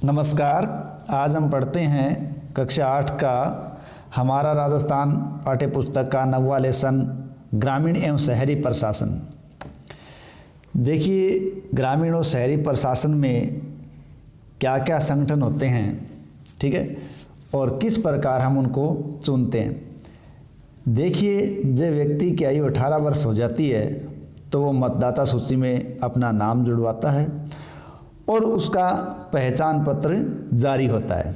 नमस्कार। आज हम पढ़ते हैं कक्षा 8 का हमारा राजस्थान पाठ्य पुस्तक का 9वां लेसन ग्रामीण एवं शहरी प्रशासन। देखिए, ग्रामीण और शहरी प्रशासन में क्या क्या संगठन होते हैं, ठीक है, और किस प्रकार हम उनको चुनते हैं। देखिए, जब व्यक्ति की आयु 18 वर्ष हो जाती है तो वो मतदाता सूची में अपना नाम जुड़वाता है और उसका पहचान पत्र जारी होता है।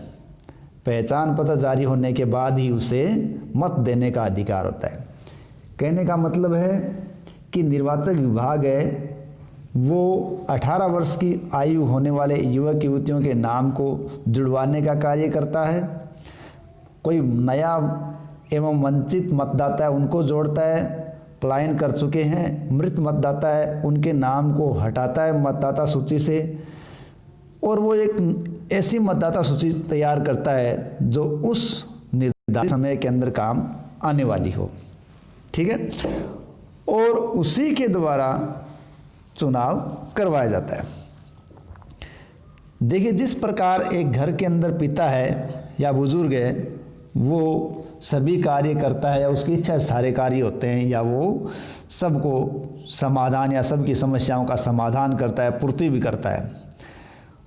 पहचान पत्र जारी होने के बाद ही उसे मत देने का अधिकार होता है। कहने का मतलब है कि निर्वाचन विभाग है वो 18 वर्ष की आयु होने वाले युवक युवतियों के नाम को जुड़वाने का कार्य करता है। कोई नया एवं वंचित मतदाता है उनको जोड़ता है, पलायन कर चुके हैं मृत मतदाता है उनके नाम को हटाता है मतदाता सूची से, और वो एक ऐसी मतदाता सूची तैयार करता है जो उस निर्धारित समय के अंदर काम आने वाली हो, ठीक है, और उसी के द्वारा चुनाव करवाया जाता है। देखिए, जिस प्रकार एक घर के अंदर पिता है या बुजुर्ग है वो सभी कार्य करता है या उसकी इच्छा सारे कार्य होते हैं, या वो सबको समाधान या सबकी समस्याओं का समाधान करता है, पूर्ति भी करता है,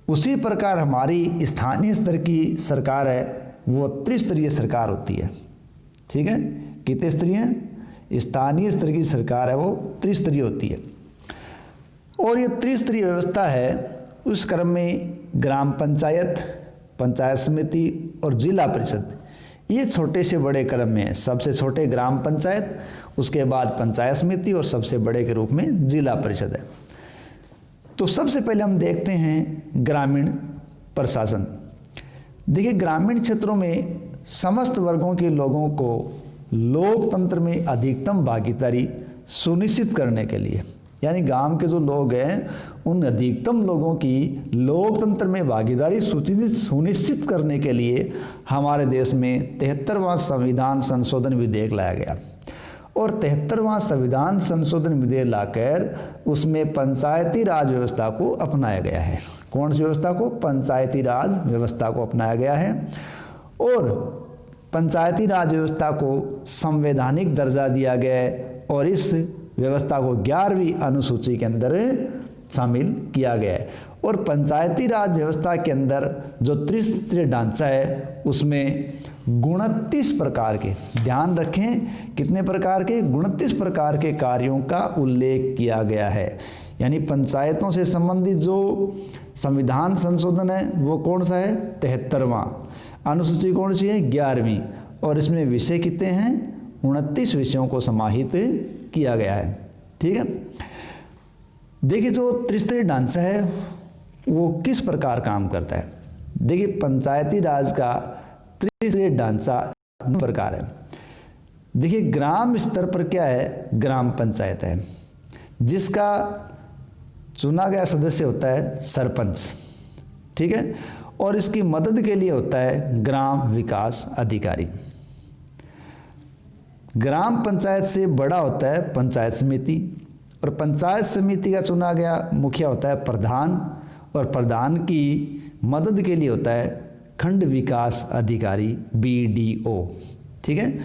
उसी प्रकार हमारी स्थानीय स्तर की सरकार है वो त्रिस्तरीय सरकार होती है, ठीक है। कितने स्तरीय? स्थानीय स्तर की सरकार है वो त्रिस्तरीय होती है। और ये त्रिस्तरीय व्यवस्था है, उस क्रम में ग्राम पंचायत, पंचायत समिति और जिला परिषद ये छोटे से बड़े क्रम में है। सबसे छोटे ग्राम पंचायत, उसके बाद पंचायत समिति और सबसे बड़े के रूप में जिला परिषद है। तो सबसे पहले हम देखते हैं ग्रामीण प्रशासन। देखिए, ग्रामीण क्षेत्रों में समस्त वर्गों के लोगों को लोकतंत्र में अधिकतम भागीदारी सुनिश्चित करने के लिए, यानी गांव के जो लोग हैं उन अधिकतम लोगों की लोकतंत्र में भागीदारी सुनिश्चित करने के लिए हमारे देश में 73वां संविधान संशोधन विधेयक लाया गया। और 73वां संविधान संशोधन विधेयक लाकर उसमें पंचायती राज व्यवस्था को अपनाया गया है। कौन सी व्यवस्था को? पंचायती राज व्यवस्था को अपनाया गया है। और पंचायती राज व्यवस्था को संवैधानिक दर्जा दिया गया है और इस व्यवस्था को 11वीं अनुसूची के अंदर शामिल किया गया है। और पंचायती राज व्यवस्था के अंदर जो त्रिस्तरीय ढांचा है उसमें 29 प्रकार के, ध्यान रखें कितने प्रकार के? 29 प्रकार के कार्यों का उल्लेख किया गया है। यानी पंचायतों से संबंधित जो संविधान संशोधन है वो कौन सा है? 73वां। अनुसूची कौन सी है? 11वीं। और इसमें विषय कितने हैं? 29 विषयों को समाहित किया गया है, ठीक है। देखिए, जो त्रिस्तरीय ढांचा है वो किस प्रकार काम करता है। देखिए, पंचायती राज का त्रिस्तरीय ढांचा प्रकार है। देखिए, ग्राम स्तर पर क्या है? ग्राम पंचायत है जिसका चुना गया सदस्य होता है सरपंच, ठीक है, और इसकी मदद के लिए होता है ग्राम विकास अधिकारी। ग्राम पंचायत से बड़ा होता है पंचायत समिति, और पंचायत समिति का चुना गया मुखिया होता है प्रधान, और प्रधान की मदद के लिए होता है खंड विकास अधिकारी BDO, ठीक है।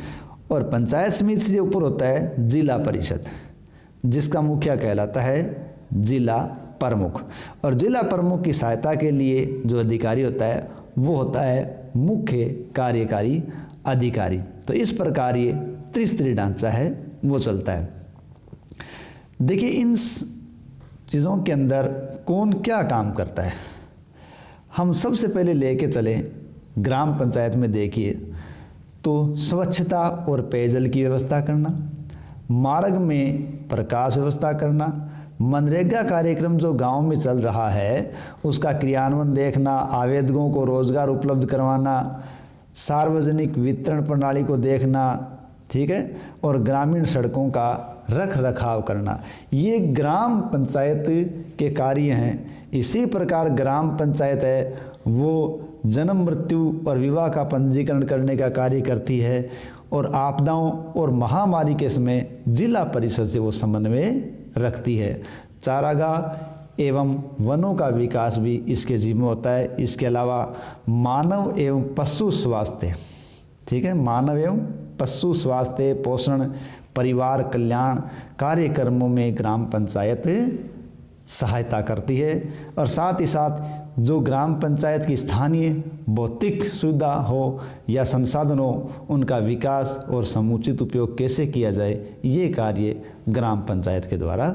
और पंचायत समिति से ऊपर होता है जिला परिषद जिसका मुखिया कहलाता है जिला प्रमुख, और जिला प्रमुख की सहायता के लिए जो अधिकारी होता है वो होता है मुख्य कार्यकारी अधिकारी। तो इस प्रकार ये त्रिस्तरीय ढांचा है वो चलता है। देखिए, इन चीज़ों के अंदर कौन क्या काम करता है। हम सबसे पहले लेके चलें ग्राम पंचायत में। देखिए तो स्वच्छता और पेयजल की व्यवस्था करना, मार्ग में प्रकाश व्यवस्था करना, मनरेगा कार्यक्रम जो गांव में चल रहा है उसका क्रियान्वयन देखना, आवेदकों को रोजगार उपलब्ध करवाना, सार्वजनिक वितरण प्रणाली को देखना, ठीक है, और ग्रामीण सड़कों का रख रखाव करना, ये ग्राम पंचायत के कार्य हैं। इसी प्रकार ग्राम पंचायत है वो जन्म मृत्यु और विवाह का पंजीकरण करने का कार्य करती है, और आपदाओं और महामारी के समय जिला परिषद से वो समन्वय रखती है। चारागाह एवं वनों का विकास भी इसके जिम्मे होता है। इसके अलावा मानव एवं पशु स्वास्थ्य, ठीक है, मानव एवं पशु स्वास्थ्य, पोषण, परिवार कल्याण कार्यक्रमों में ग्राम पंचायत सहायता करती है। और साथ ही साथ जो ग्राम पंचायत की स्थानीय भौतिक सुविधा हो या संसाधन हो, उनका विकास और समुचित उपयोग कैसे किया जाए, ये कार्य ग्राम पंचायत के द्वारा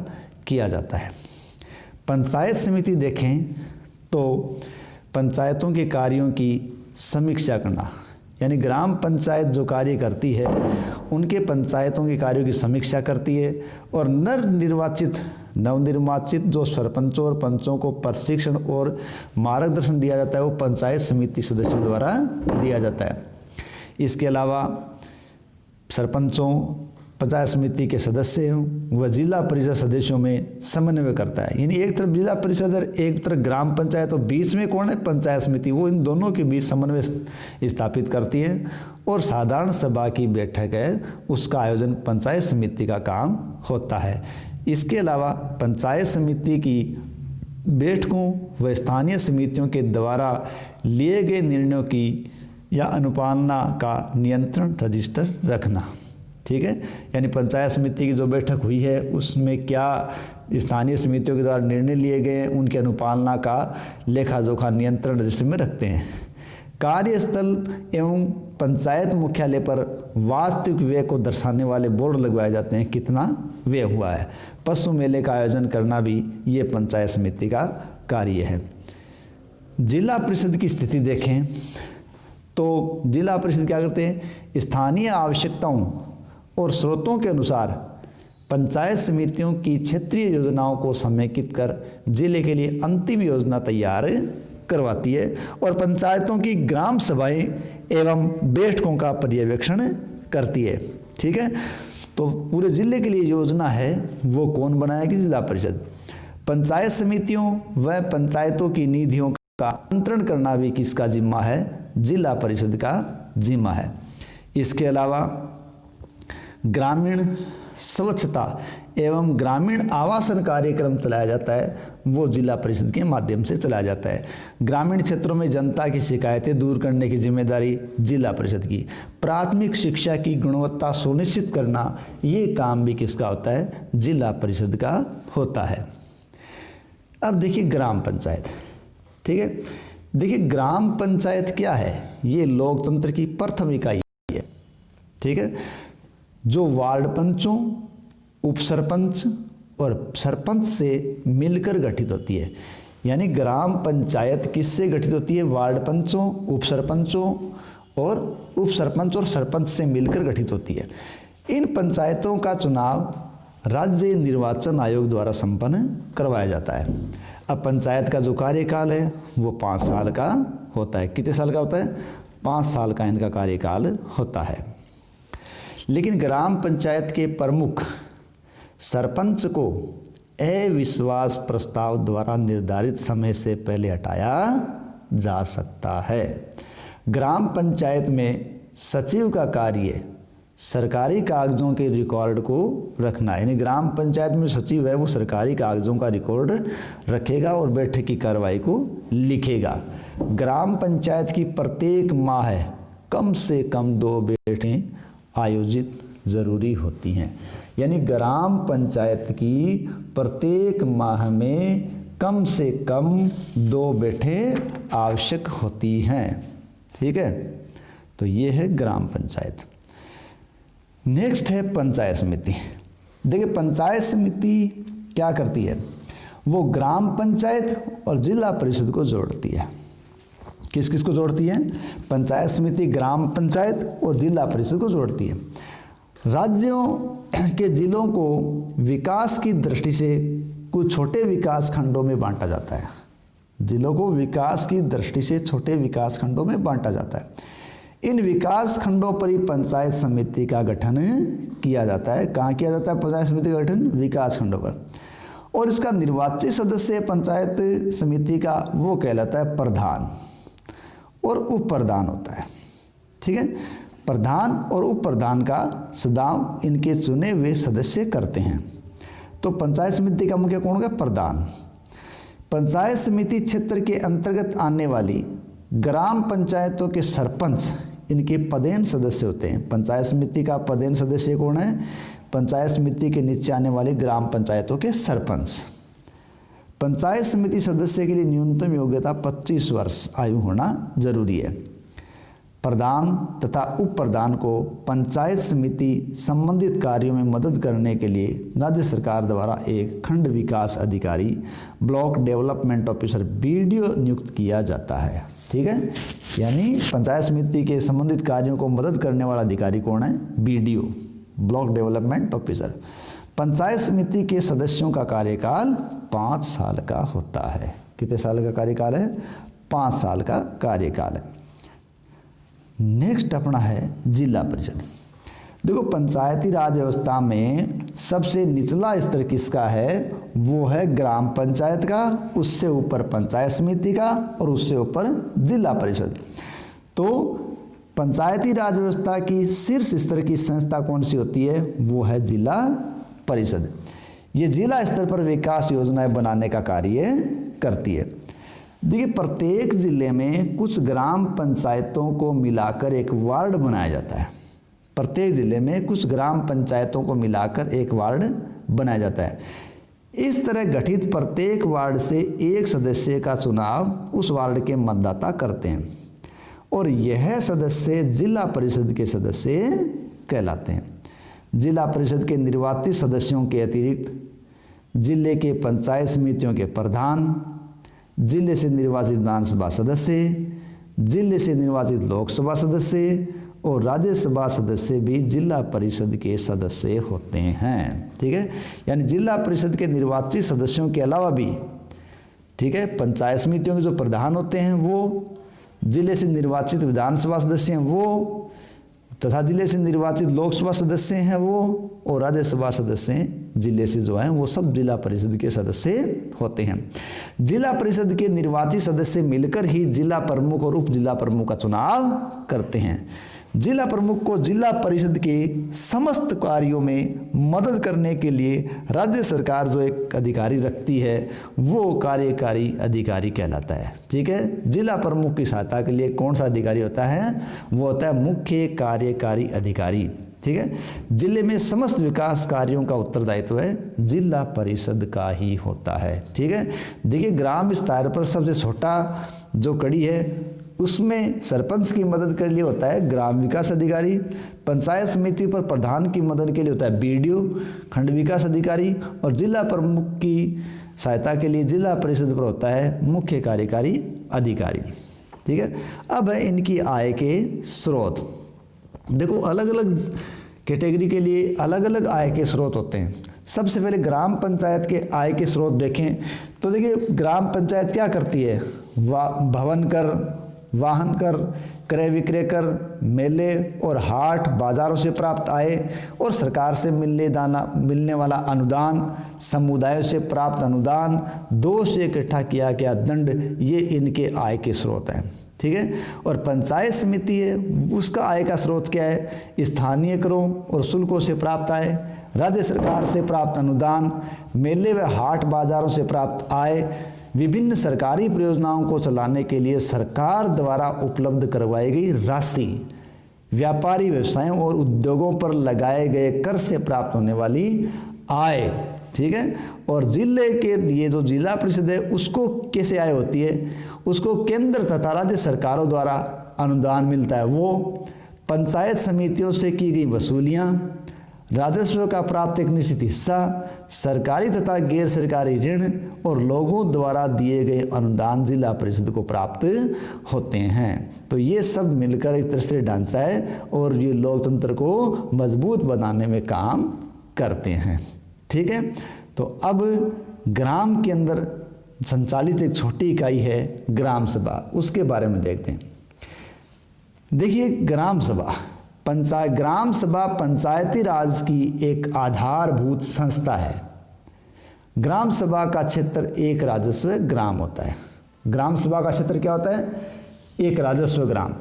किया जाता है। पंचायत समिति देखें तो पंचायतों के कार्यों की समीक्षा करना, यानी ग्राम पंचायत जो कार्य करती है उनके पंचायतों के कार्यों की समीक्षा करती है। और नवनिर्वाचित जो सरपंचों और पंचों को प्रशिक्षण और मार्गदर्शन दिया जाता है वो पंचायत समिति सदस्यों द्वारा दिया जाता है। इसके अलावा सरपंचों, पंचायत समिति के सदस्य व जिला परिषद सदस्यों में समन्वय करता है, यानी एक तरफ जिला परिषद और एक तरफ ग्राम पंचायत, तो बीच में कौन है, पंचायत समिति, वो इन दोनों के बीच समन्वय स्थापित करती है। और साधारण सभा की बैठक है उसका आयोजन पंचायत समिति का काम होता है। इसके अलावा पंचायत समिति की बैठकों व स्थानीय समितियों के द्वारा लिए गए निर्णयों की या अनुपालना का नियंत्रण रजिस्टर रखना, ठीक है, यानी पंचायत समिति की जो बैठक हुई है उसमें क्या स्थानीय समितियों के द्वारा निर्णय लिए गए हैं, उनकी अनुपालना का लेखा जोखा नियंत्रण रजिस्टर में रखते हैं। कार्यस्थल एवं पंचायत मुख्यालय पर वास्तविक व्यय को दर्शाने वाले बोर्ड लगवाए जाते हैं, कितना व्यय हुआ है। पशु मेले का आयोजन करना भी ये पंचायत समिति का कार्य है। जिला परिषद की स्थिति देखें तो जिला परिषद क्या करते हैं, स्थानीय आवश्यकताओं और स्रोतों के अनुसार पंचायत समितियों की क्षेत्रीय योजनाओं को समेकित कर जिले के लिए अंतिम योजना तैयार करवाती है और पंचायतों की ग्राम सभाएं एवं बैठकों का पर्यवेक्षण करती है, ठीक है। तो पूरे जिले के लिए योजना है वो कौन बनाएगी, जिला परिषद। पंचायत समितियों व पंचायतों की निधियों का नियंत्रण करना भी किसका जिम्मा है, जिला परिषद का जिम्मा है। इसके अलावा ग्रामीण स्वच्छता एवं ग्रामीण आवासन कार्यक्रम चलाया जाता है, वो जिला परिषद के माध्यम से चलाया जाता है। ग्रामीण क्षेत्रों में जनता की शिकायतें दूर करने की जिम्मेदारी जिला परिषद की। प्राथमिक शिक्षा की गुणवत्ता सुनिश्चित करना, ये काम भी किसका होता है, जिला परिषद का होता है। अब देखिए ग्राम पंचायत, ठीक है। देखिए ग्राम पंचायत क्या है, ये लोकतंत्र की प्रथम इकाई है, ठीक है, जो वार्ड पंचों, उपसरपंच और सरपंच से मिलकर गठित होती है। यानी ग्राम पंचायत किससे गठित होती है, वार्ड पंचों, उपसरपंचों और उपसरपंच और सरपंच से मिलकर गठित होती है। इन पंचायतों का चुनाव राज्य निर्वाचन आयोग द्वारा संपन्न करवाया जाता है। अब पंचायत का जो कार्यकाल है वो 5 साल का होता है। कितने साल का होता है, 5 साल का इनका कार्यकाल होता है। लेकिन ग्राम पंचायत के प्रमुख सरपंच को अविश्वास प्रस्ताव द्वारा निर्धारित समय से पहले हटाया जा सकता है। ग्राम पंचायत में सचिव का कार्य सरकारी कागजों के रिकॉर्ड को रखना है, यानी ग्राम पंचायत में सचिव है वो सरकारी कागजों का रिकॉर्ड रखेगा और बैठक की कार्रवाई को लिखेगा। ग्राम पंचायत की प्रत्येक माह कम से कम 2 बैठकें आयोजित जरूरी होती हैं, यानी ग्राम पंचायत की प्रत्येक माह में कम से कम 2 बैठकें आवश्यक होती हैं, ठीक है। तो ये है ग्राम पंचायत। नेक्स्ट है पंचायत समिति। देखिए पंचायत समिति क्या करती है, वो ग्राम पंचायत और जिला परिषद को जोड़ती है। किस किस को जोड़ती है, पंचायत समिति ग्राम पंचायत और जिला परिषद को जोड़ती है। राज्यों के जिलों को विकास की दृष्टि से कुछ छोटे विकास खंडों में बांटा जाता है। जिलों को विकास की दृष्टि से छोटे विकास खंडों में बांटा जाता है। इन विकास खंडों पर ही पंचायत समिति का गठन किया जाता है। कहाँ किया जाता है पंचायत समिति का गठन, विकास खंडों पर। और इसका निर्वाचित सदस्य पंचायत समिति का वो कहलाता है प्रधान और उप प्रधान होता है, ठीक है। प्रधान और उप प्रधान का चुनाव इनके चुने हुए सदस्य करते हैं। तो पंचायत समिति का मुखिया कौन होगा, प्रधान। पंचायत समिति क्षेत्र के अंतर्गत आने वाली ग्राम पंचायतों के सरपंच इनके पदेन सदस्य होते हैं। पंचायत समिति का पदेन सदस्य कौन है? पंचायत समिति के नीचे आने वाली ग्राम पंचायतों के सरपंच। पंचायत समिति सदस्य के लिए न्यूनतम योग्यता 25 वर्ष आयु होना जरूरी है। प्रधान तथा उप प्रधान को पंचायत समिति संबंधित कार्यों में मदद करने के लिए राज्य सरकार द्वारा एक खंड विकास अधिकारी, ब्लॉक डेवलपमेंट ऑफिसर, बीडीओ नियुक्त किया जाता है। ठीक है, यानी पंचायत समिति के संबंधित कार्यों को मदद करने वाला अधिकारी कौन है? BDO, block development officer. Panchayat समिति के सदस्यों का कार्यकाल 5 साल का होता है। कितने साल का कार्यकाल है? 5 साल का कार्यकाल है। नेक्स्ट अपना है जिला परिषद। देखो, पंचायती राज व्यवस्था में सबसे निचला स्तर किसका है? वो है ग्राम पंचायत का, उससे ऊपर पंचायत समिति का और उससे ऊपर जिला परिषद। तो पंचायती राज व्यवस्था की शीर्ष स्तर की संस्था कौन सी होती है? वो है जिला परिषद। ये जिला स्तर पर विकास योजनाएं बनाने का कार्य करती है। देखिए, प्रत्येक जिले में कुछ ग्राम पंचायतों को मिलाकर एक वार्ड बनाया जाता है। प्रत्येक जिले में कुछ ग्राम पंचायतों को मिलाकर एक वार्ड बनाया जाता है। इस तरह गठित प्रत्येक वार्ड से एक सदस्य का चुनाव उस वार्ड के मतदाता करते हैं और यह सदस्य जिला परिषद के सदस्य कहलाते हैं। जिला परिषद के निर्वाचित सदस्यों के अतिरिक्त जिले के पंचायत समितियों के प्रधान, जिले से निर्वाचित विधानसभा सदस्य, जिले से निर्वाचित लोकसभा सदस्य और राज्यसभा सदस्य भी जिला परिषद के सदस्य होते हैं। ठीक है, यानी जिला परिषद के निर्वाचित सदस्यों के अलावा भी, ठीक है, पंचायत समितियों के जो प्रधान होते हैं वो, जिले से निर्वाचित विधानसभा सदस्य हैं वो, तथा जिले से निर्वाचित लोकसभा सदस्य हैं वो, और राज्यसभा सदस्य जिले से जो हैं वो सब जिला परिषद के सदस्य होते हैं। जिला परिषद के निर्वाचित सदस्य मिलकर ही जिला प्रमुख और उप जिला प्रमुख का चुनाव करते हैं। जिला प्रमुख को जिला परिषद के समस्त कार्यों में मदद करने के लिए राज्य सरकार जो एक अधिकारी रखती है वो कार्यकारी अधिकारी कहलाता है। ठीक है, जिला प्रमुख की सहायता के लिए कौन सा अधिकारी होता है? वो होता है मुख्य कार्यकारी अधिकारी। ठीक है, जिले में समस्त विकास कार्यों का उत्तरदायित्व है जिला परिषद का ही होता है। ठीक है, देखिए, ग्राम स्तर पर सबसे छोटा जो कड़ी है उसमें सरपंच की मदद के लिए होता है ग्राम विकास अधिकारी, पंचायत समिति पर प्रधान की मदद के लिए होता है बीडीओ, खंड विकास अधिकारी, और जिला प्रमुख की सहायता के लिए जिला परिषद पर होता है मुख्य कार्यकारी अधिकारी। ठीक है, अब है इनकी आय के स्रोत। देखो, अलग अलग कैटेगरी के लिए अलग अलग आय के स्रोत होते हैं। सबसे पहले ग्राम पंचायत के आय के स्रोत देखें तो देखिए, ग्राम पंचायत क्या करती है? भवन कर, वाहन कर, क्रय विक्रय कर, मेले और हाट बाजारों से प्राप्त आय और सरकार से मिलने वाला अनुदान, समुदायों से प्राप्त अनुदान, दोष से इकट्ठा किया गया दंड, ये इनके आय के स्रोत हैं। ठीक है, और पंचायत समिति है उसका आय का स्रोत क्या है? स्थानीय करों और शुल्कों से प्राप्त आय, राज्य सरकार से प्राप्त अनुदान, मेले व हाट बाजारों से प्राप्त आय, विभिन्न सरकारी परियोजनाओं को चलाने के लिए सरकार द्वारा उपलब्ध करवाई गई राशि, व्यापारी व्यवसायों और उद्योगों पर लगाए गए कर से प्राप्त होने वाली आय। ठीक है, और जिले के लिए जो जिला परिषद है उसको कैसे आय होती है? उसको केंद्र तथा राज्य सरकारों द्वारा अनुदान मिलता है। वो पंचायत समितियों से की गई वसूलियाँ, राजस्व का प्राप्त एक निश्चित हिस्सा, सरकारी तथा गैर सरकारी ऋण और लोगों द्वारा दिए गए अनुदान जिला परिषद को प्राप्त होते हैं। तो ये सब मिलकर एक तरह से ढांचा है और ये लोकतंत्र को मजबूत बनाने में काम करते हैं। ठीक है, तो अब ग्राम के अंदर संचालित एक छोटी इकाई है ग्राम सभा, उसके बारे में देखते हैं। देखिए, ग्राम सभा पंचायती राज की एक आधारभूत संस्था है। ग्राम सभा का क्षेत्र एक राजस्व ग्राम होता है। ग्राम सभा का क्षेत्र क्या होता है? एक राजस्व ग्राम।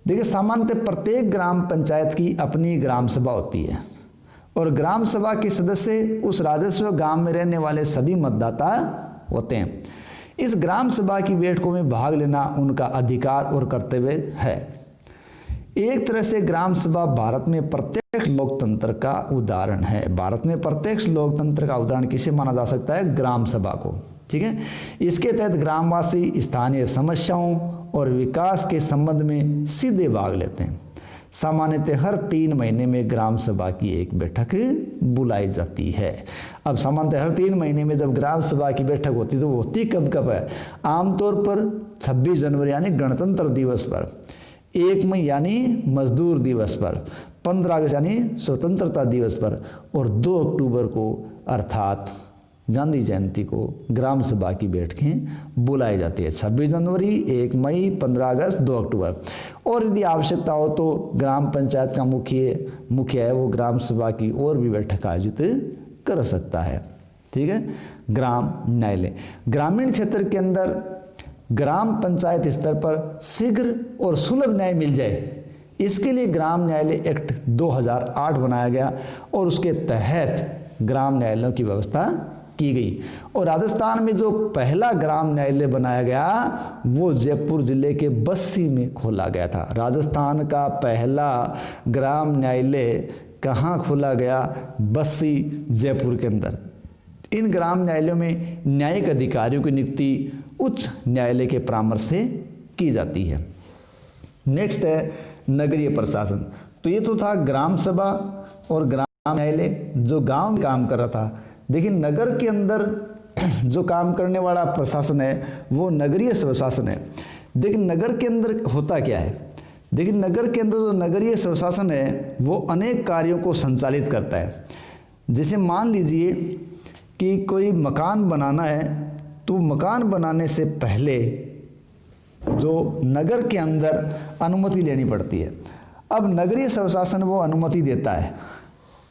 देखिए, सामान्यतः प्रत्येक ग्राम पंचायत की अपनी ग्राम सभा होती है और ग्राम सभा के सदस्य उस राजस्व ग्राम में रहने वाले सभी मतदाता होते हैं। इस ग्राम सभा की बैठकों में भाग लेना उनका अधिकार और कर्तव्य है। एक तरह से ग्राम सभा भारत में प्रत्यक्ष लोकतंत्र का उदाहरण है। भारत में प्रत्यक्ष लोकतंत्र का उदाहरण किसे माना जा सकता है? ग्राम सभा को। ठीक है, इसके तहत ग्रामवासी स्थानीय समस्याओं और विकास के संबंध में सीधे भाग लेते हैं। सामान्यतः हर 3 महीने में ग्राम सभा की एक बैठक बुलाई जाती है। अब सामान्यतः हर 3 महीने में जब ग्राम सभा की बैठक होती है तो वो होती कब कब है? आमतौर पर 26 जनवरी यानी गणतंत्र दिवस पर, 1 मई यानी मजदूर दिवस पर, 15 अगस्त यानी स्वतंत्रता दिवस पर और 2 अक्टूबर को अर्थात गांधी जयंती को ग्राम सभा की बैठकें बुलाई जाती है। 26 जनवरी, 1 मई, 15 अगस्त, 2 अक्टूबर। और यदि आवश्यकता हो तो ग्राम पंचायत का मुखिया है वो ग्राम सभा की और भी बैठक आयोजित कर सकता है। ठीक है, ग्राम न्यायालय ग्रामीण क्षेत्र के अंदर ग्राम पंचायत स्तर पर शीघ्र और सुलभ न्याय मिल जाए, इसके लिए ग्राम न्यायालय एक्ट 2008 बनाया गया और उसके तहत ग्राम न्यायालयों की व्यवस्था की गई। और राजस्थान में जो पहला ग्राम न्यायालय बनाया गया वो जयपुर जिले के बस्सी में खोला गया था। राजस्थान का पहला ग्राम न्यायालय कहाँ खोला गया? बस्सी, जयपुर के अंदर। इन ग्राम न्यायालयों में न्यायिक अधिकारियों की नियुक्ति उच्च न्यायालय के परामर्श से की जाती है। नेक्स्ट है नगरीय प्रशासन। तो ये तो था ग्राम सभा और ग्राम न्यायालय जो गांव में काम कर रहा था। देखिए नगर के अंदर जो काम करने वाला प्रशासन है वो नगरीय स्वशासन है। देखिए नगर के अंदर होता क्या है? देखिए नगर के अंदर जो नगरीय स्वशासन है वो अनेक कार्यों को संचालित करता है। जैसे मान लीजिए कि कोई मकान बनाना है तो मकान बनाने से पहले जो नगर के अंदर अनुमति लेनी पड़ती है। अब नगरीय स्वशासन वो अनुमति देता है।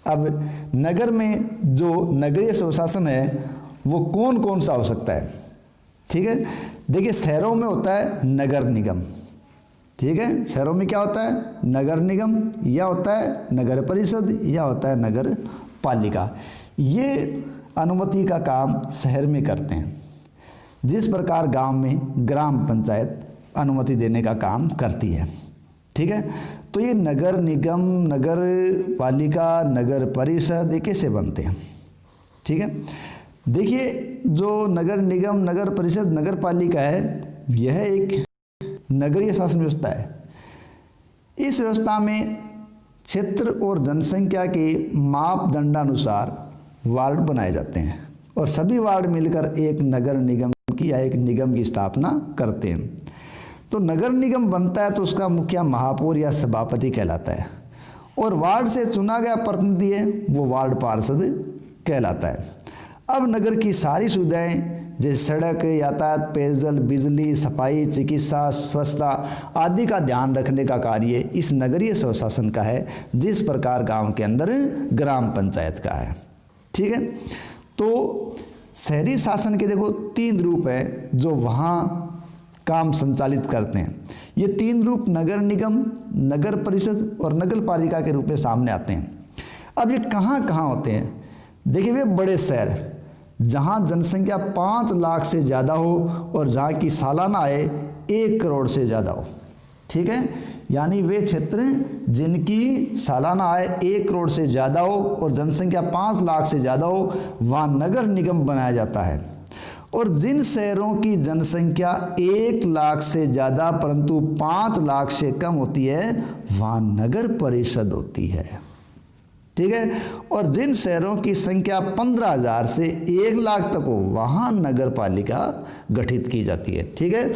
अब नगर में जो नगरीय स्वशासन है वो कौन कौन सा हो सकता है? ठीक है, देखिए शहरों में होता है नगर निगम। ठीक है, शहरों में क्या होता है? नगर निगम, या होता है नगर परिषद, या होता है नगर पालिका। ये अनुमति का काम शहर में करते हैं। जिस प्रकार गांव में ग्राम पंचायत अनुमति देने का काम करती है। ठीक है, तो ये नगर निगम, नगर पालिका, नगर परिषद ये कैसे बनते हैं? ठीक है, देखिए जो नगर निगम, नगर परिषद, नगर पालिका है यह एक नगरीय शासन व्यवस्था है। इस व्यवस्था में क्षेत्र और जनसंख्या के मापदंडानुसार वार्ड बनाए जाते हैं और सभी वार्ड मिलकर एक नगर निगम की या एक निगम की स्थापना करते हैं। तो नगर निगम बनता है तो उसका मुखिया महापौर या सभापति कहलाता है और वार्ड से चुना गया प्रतिनिधि है वो वार्ड पार्षद कहलाता है। अब नगर की सारी सुविधाएं जैसे सड़क, यातायात, पेयजल, बिजली, सफाई, चिकित्सा, स्वच्छता आदि का ध्यान रखने का कार्य इस नगरीय स्वशासन का है, जिस प्रकार गांव के अंदर ग्राम पंचायत का है। ठीक है, तो शहरी शासन के देखो 3 रूप हैं जो वहाँ काम संचालित करते हैं। ये 3 रूप नगर निगम, नगर परिषद और नगर पालिका के रूप में सामने आते हैं। अब ये कहाँ कहाँ होते हैं? देखिए वे बड़े शहर जहाँ जनसंख्या 5 लाख से ज़्यादा हो और जहाँ की सालाना आय 1 करोड़ से ज़्यादा हो। ठीक है, यानी वे क्षेत्र जिनकी सालाना आय 1 करोड़ से ज़्यादा हो और जनसंख्या 5 लाख से ज़्यादा हो वहाँ नगर निगम बनाया जाता है। और जिन शहरों की जनसंख्या 1 लाख से ज़्यादा परंतु 5 लाख से कम होती है वहाँ नगर परिषद होती है। ठीक है, और जिन शहरों की संख्या 15,000 से 1 लाख तक हो वहाँ नगर पालिका गठित की जाती है। ठीक है,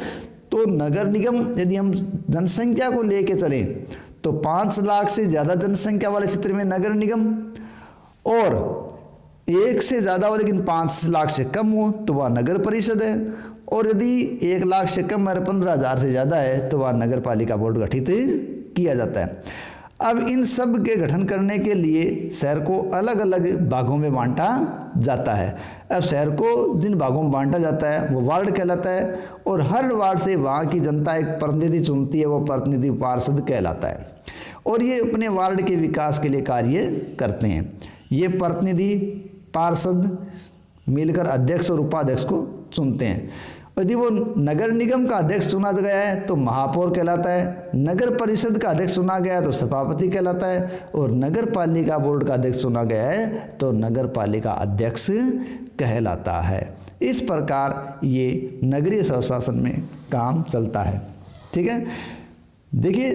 तो नगर निगम यदि हम जनसंख्या को लेके चलें तो 5 लाख से ज़्यादा जनसंख्या वाले क्षेत्र में नगर निगम, और 1 से ज़्यादा हो लेकिन 5 लाख से कम हो तो वह नगर परिषद है, और यदि 1 लाख से कम और 15,000 से ज़्यादा है तो वह नगर पालिका बोर्ड गठित किया जाता है। अब इन सब के गठन करने के लिए शहर को अलग अलग भागों में बांटा जाता है। अब शहर को जिन भागों में बांटा जाता है वो वार्ड कहलाता है, और हर वार्ड से वहाँ की जनता एक प्रतिनिधि चुनती है, वो प्रतिनिधि पार्षद कहलाता है, और ये अपने वार्ड के विकास के लिए कार्य करते हैं। ये प्रतिनिधि पार्षद मिलकर अध्यक्ष और उपाध्यक्ष को चुनते हैं, यदि वो नगर निगम का अध्यक्ष चुना गया है तो महापौर कहलाता है, नगर परिषद का अध्यक्ष चुना गया है तो सभापति कहलाता है, और नगर पालिका बोर्ड का अध्यक्ष चुना गया है तो नगर पालिका अध्यक्ष कहलाता है। इस प्रकार ये नगरीय स्वशासन में काम चलता है। ठीक है, देखिए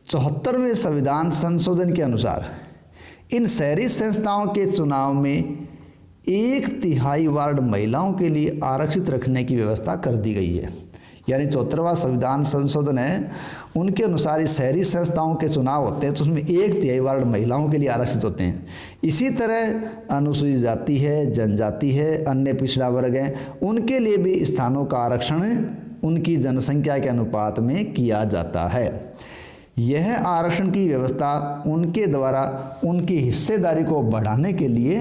74वें संविधान संशोधन के अनुसार इन शहरी संस्थाओं के चुनाव में 1/3 वार्ड महिलाओं के लिए आरक्षित रखने की व्यवस्था कर दी गई है। यानी 74वां संविधान संशोधन है, उनके अनुसार इस शहरी संस्थाओं के चुनाव होते हैं तो उसमें 1/3 वार्ड महिलाओं के लिए आरक्षित होते हैं। इसी तरह अनुसूचित जाति है, जनजाति है, अन्य पिछड़ा वर्ग है, उनके लिए भी स्थानों का आरक्षण उनकी जनसंख्या के अनुपात में किया जाता है। यह आरक्षण की व्यवस्था उनके द्वारा उनकी हिस्सेदारी को बढ़ाने के लिए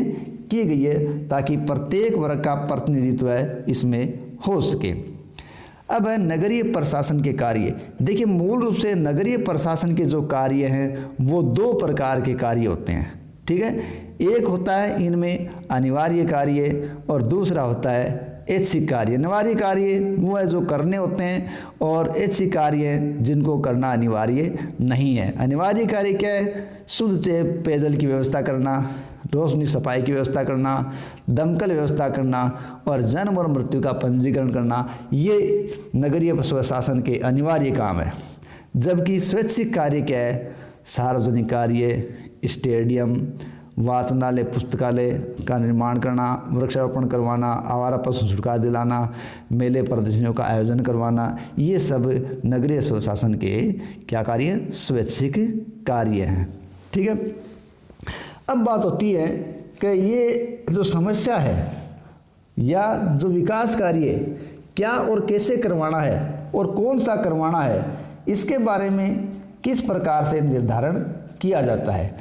की गई है ताकि प्रत्येक वर्ग का प्रतिनिधित्व इसमें हो सके। अब है नगरीय प्रशासन के कार्य। देखिए मूल रूप से नगरीय प्रशासन के जो कार्य हैं वो 2 प्रकार के कार्य होते हैं। ठीक है, एक होता है इनमें अनिवार्य कार्य और दूसरा होता है ऐच्छिक कार्य। अनिवार्य कार्य वो है जो करने होते हैं और ऐच्छिक कार्य जिनको करना अनिवार्य नहीं है। अनिवार्य कार्य क्या है? शुद्ध पेयजल की व्यवस्था करना, रोशनी सफाई की व्यवस्था करना, दमकल व्यवस्था करना और जन्म और मृत्यु का पंजीकरण करना, ये नगरीय स्वशासन के अनिवार्य काम है। जबकि स्वैच्छिक कार्य क्या है? सार्वजनिक कार्य, स्टेडियम, वाचनालय, पुस्तकालय का निर्माण करना, वृक्षारोपण करवाना, आवारा पशु छुटकारा दिलाना, मेले प्रदर्शनियों का आयोजन करवाना, ये सब नगरीय स्वशासन के क्या कार्य हैं? स्वैच्छिक कार्य हैं। ठीक है, अब बात होती है कि ये जो समस्या है या जो विकास कार्य क्या और कैसे करवाना है और कौन सा करवाना है, इसके बारे में किस प्रकार से निर्धारण किया जाता है।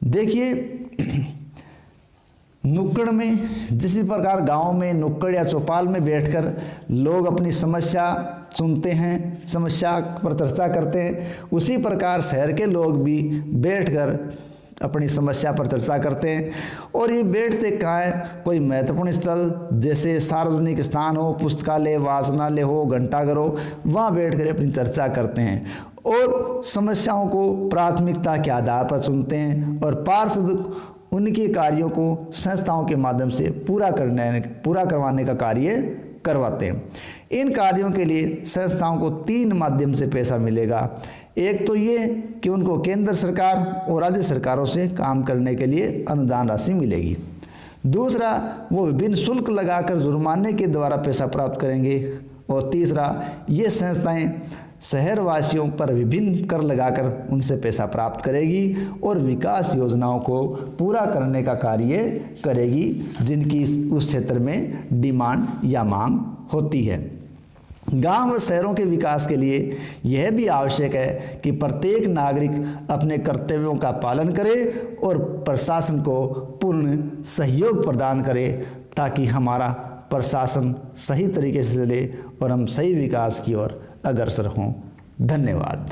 देखिए नुक्कड़ में, जिस प्रकार गांव में नुक्कड़ या चौपाल में बैठकर लोग अपनी समस्या सुनते हैं, समस्या पर चर्चा करते हैं, उसी प्रकार शहर के लोग भी बैठकर अपनी समस्या पर चर्चा करते हैं। और ये बैठते कहाँ है? कोई महत्वपूर्ण स्थल जैसे सार्वजनिक स्थान हो, पुस्तकालय, वाचनालय हो, घंटाघर हो, वहाँ बैठकर अपनी चर्चा करते हैं और समस्याओं को प्राथमिकता के आधार पर सुनते हैं और पार्षद उनके कार्यों को संस्थाओं के माध्यम से पूरा करवाने का कार्य करवाते हैं। इन कार्यों के लिए संस्थाओं को 3 माध्यम से पैसा मिलेगा। एक तो ये कि उनको केंद्र सरकार और राज्य सरकारों से काम करने के लिए अनुदान राशि मिलेगी। दूसरा, वो विभिन्न शुल्क लगाकर जुर्माने के द्वारा पैसा प्राप्त करेंगे। और तीसरा, ये संस्थाएं शहरवासियों पर विभिन्न कर लगाकर उनसे पैसा प्राप्त करेगी और विकास योजनाओं को पूरा करने का कार्य करेगी जिनकी उस क्षेत्र में डिमांड या मांग होती है। गांव व शहरों के विकास के लिए यह भी आवश्यक है कि प्रत्येक नागरिक अपने कर्तव्यों का पालन करे और प्रशासन को पूर्ण सहयोग प्रदान करे ताकि हमारा प्रशासन सही तरीके से चले और हम सही विकास की ओर अग्रसर हों। धन्यवाद।